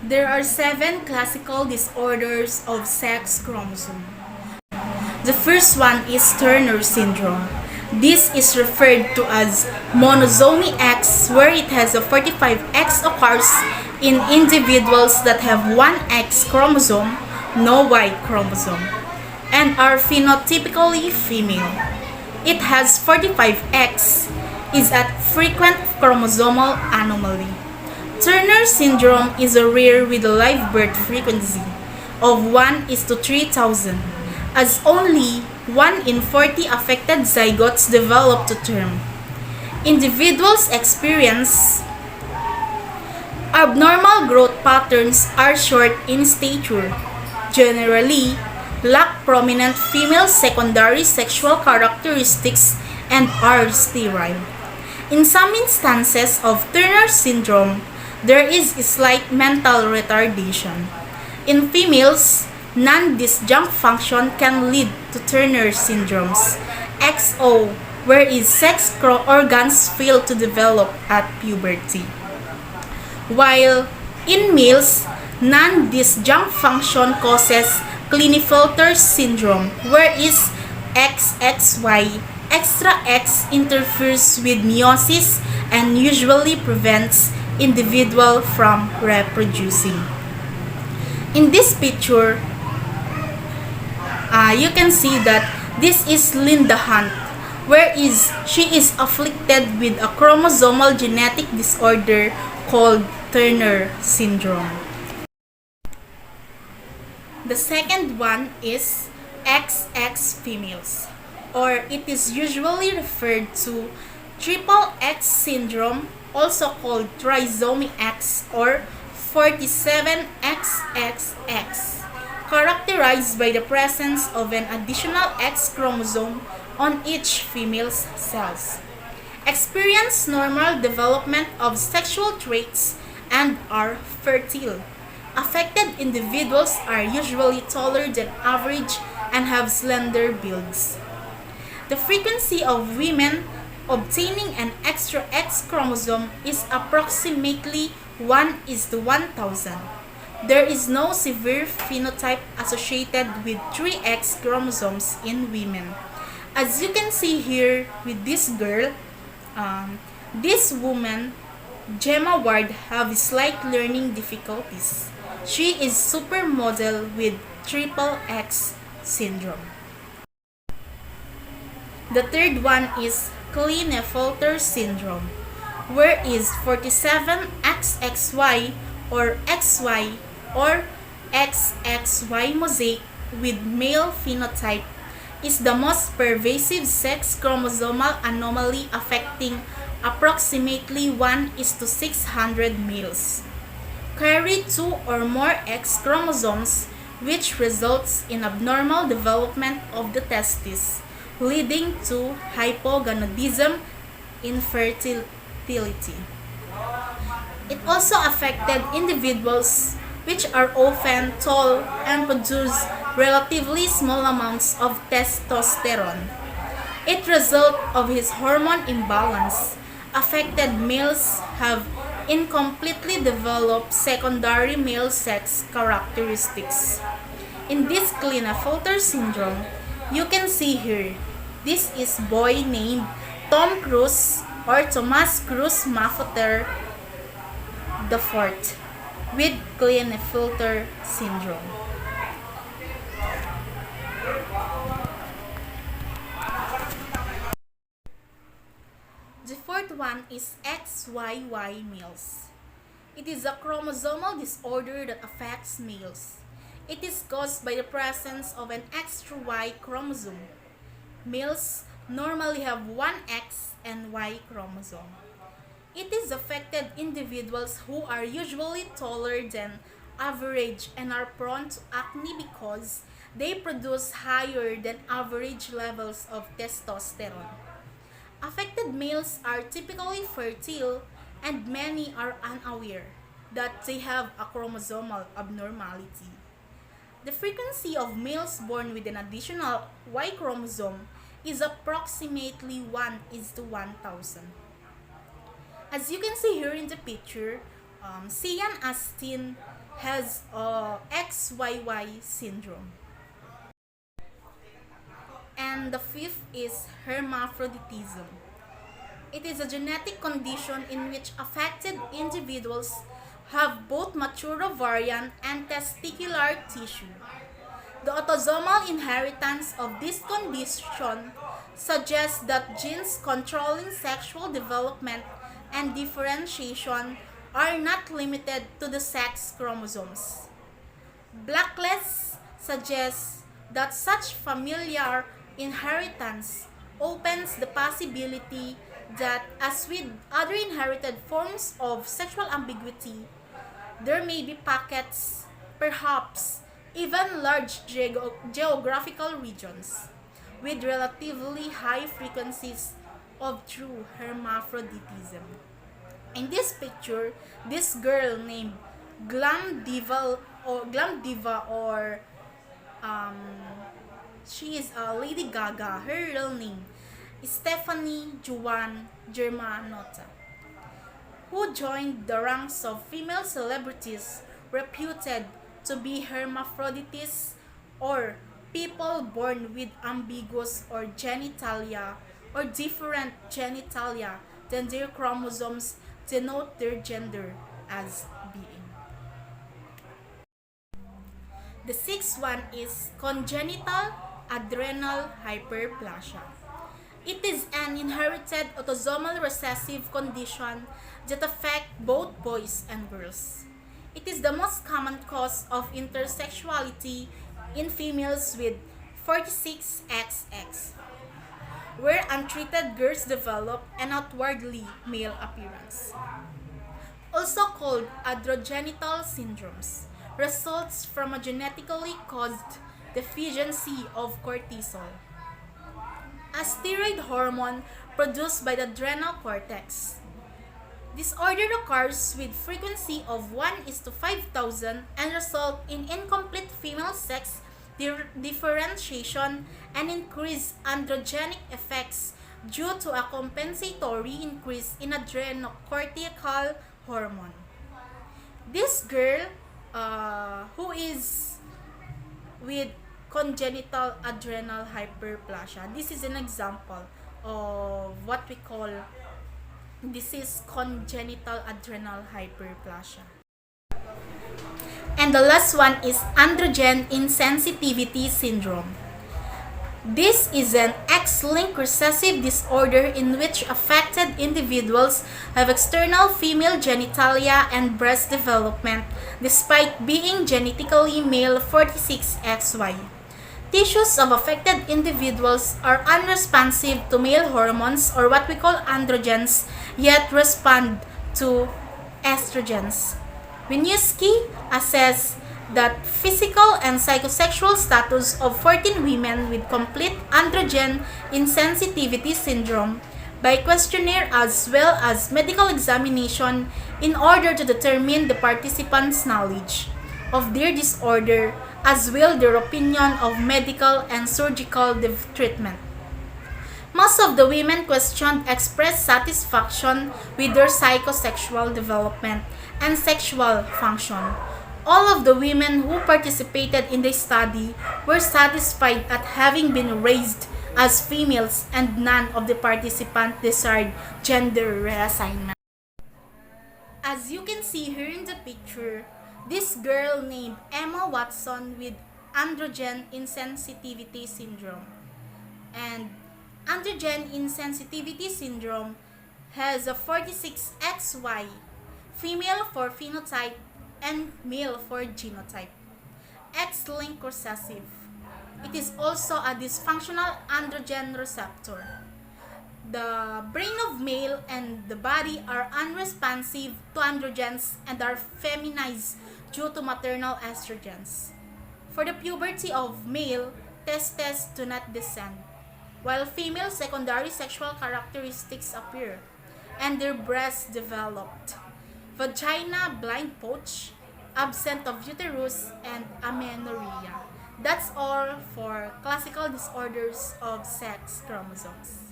There are 7 classical disorders of sex chromosome. The first one is Turner syndrome. This is referred to as monosomy X, where it has a 45X occurs in individuals that have one X chromosome, no Y chromosome, and are phenotypically female. It has 45X, is a frequent chromosomal anomaly. Turner syndrome is a rare with a live birth frequency of 1:3,000, as only 1 in 40 affected zygotes develop to term. Individuals experience abnormal growth patterns, are short in stature, generally lack prominent female secondary sexual characteristics, and are sterile. In some instances of Turner syndrome, there is slight mental retardation. In females, non-disjunct function can lead to Turner syndromes, XO, whereas sex organs fail to develop at puberty. While in males, non-disjunct function causes Klinefelter syndrome, whereas XXY extra X interferes with meiosis and usually prevents individual from reproducing. In this picture, you can see that this is Linda Hunt, whereas she is afflicted with a chromosomal genetic disorder called Turner syndrome. The second one is XX females, or it is usually referred to triple X syndrome, also called trisomy X or 47XXX, characterized by the presence of an additional X chromosome on each female's cells, experience normal development of sexual traits, and are fertile. Affected individuals are usually taller than average and have slender builds. The frequency of women obtaining an extra X chromosome is approximately 1:1,000. There is no severe phenotype associated with 3X chromosomes in women. As you can see here with this girl, this woman, Gemma Ward, have slight learning difficulties. She is supermodel with triple X syndrome. The third one is Klinefelter syndrome, where is 47XXY or XY or XXY mosaic with male phenotype is the most pervasive sex chromosomal anomaly affecting approximately 1:600 males. Carry 2 or more X chromosomes, which results in abnormal development of the testes, leading to hypogonadism, infertility. It also affected individuals which are often tall and produce relatively small amounts of testosterone. It results of his hormone imbalance. Affected males have incompletely developed secondary male sex characteristics. In this Klinefelter syndrome, you can see here, this is boy named Tom Cruise or Thomas Cruise Mafeter IV with Klinefelter syndrome. The fourth one is XYY males. It is a chromosomal disorder that affects males. It is caused by the presence of an extra Y chromosome. Males normally have one X and Y chromosome. It is affected individuals who are usually taller than average and are prone to acne because they produce higher than average levels of testosterone. Affected males are typically fertile, and many are unaware that they have a chromosomal abnormality. The frequency of males born with an additional Y chromosome is approximately 1:1,000. As you can see here in the picture, Sian Astin has XYY syndrome. And the fifth is hermaphroditism. It is a genetic condition in which affected individuals have both mature ovarian and testicular tissue. The autosomal inheritance of this condition suggests that genes controlling sexual development and differentiation are not limited to the sex chromosomes. Blacklist suggests that such familiar inheritance opens the possibility that, as with other inherited forms of sexual ambiguity, there may be pockets, perhaps even large geographical regions, with relatively high frequencies of true hermaphroditism. In this picture, this girl named Glam Diva or um, she is Lady Gaga. Her real name is Stephanie Joanne Germanotta, who joined the ranks of female celebrities reputed to be hermaphrodites or people born with ambiguous or genitalia or different genitalia than their chromosomes denote their gender as being. The sixth one is congenital adrenal hyperplasia. It is an inherited autosomal recessive condition that affects both boys and girls. It is the most common cause of intersexuality in females with 46XX, where untreated girls develop an outwardly male appearance. Also called androgenital syndromes, results from a genetically caused deficiency of cortisol, a steroid hormone produced by the adrenal cortex. Disorder occurs with frequency of 1:5,000 and result in incomplete female sex differentiation and increased androgenic effects due to a compensatory increase in adrenocortical hormone. This girl who is with congenital adrenal hyperplasia, this is an example of what we call disease congenital adrenal hyperplasia. And the last one is androgen insensitivity syndrome. This is an X-linked recessive disorder in which affected individuals have external female genitalia and breast development despite being genetically male 46XY. Tissues of affected individuals are unresponsive to male hormones or what we call androgens, yet respond to estrogens. Winooski assessed that physical and psychosexual status of 14 women with complete androgen insensitivity syndrome by questionnaire as well as medical examination in order to determine the participants' knowledge of their disorder as well their opinion of medical and surgical treatment. Most of the women questioned expressed satisfaction with their psychosexual development and sexual function. All of the women who participated in the study were satisfied at having been raised as females and none of the participants desired gender reassignment. As you can see here in the picture, this girl named Emma Watson with androgen insensitivity syndrome. And androgen insensitivity syndrome has a 46XY, female for phenotype and male for genotype. X-linked recessive. It is also a dysfunctional androgen receptor. The brain of male and the body are unresponsive to androgens and are feminized due to maternal estrogens. For the puberty of male, testes do not descend, while female secondary sexual characteristics appear, and their breasts developed. Vagina blind pouch, absent of uterus, and amenorrhea. That's all for classical disorders of sex chromosomes.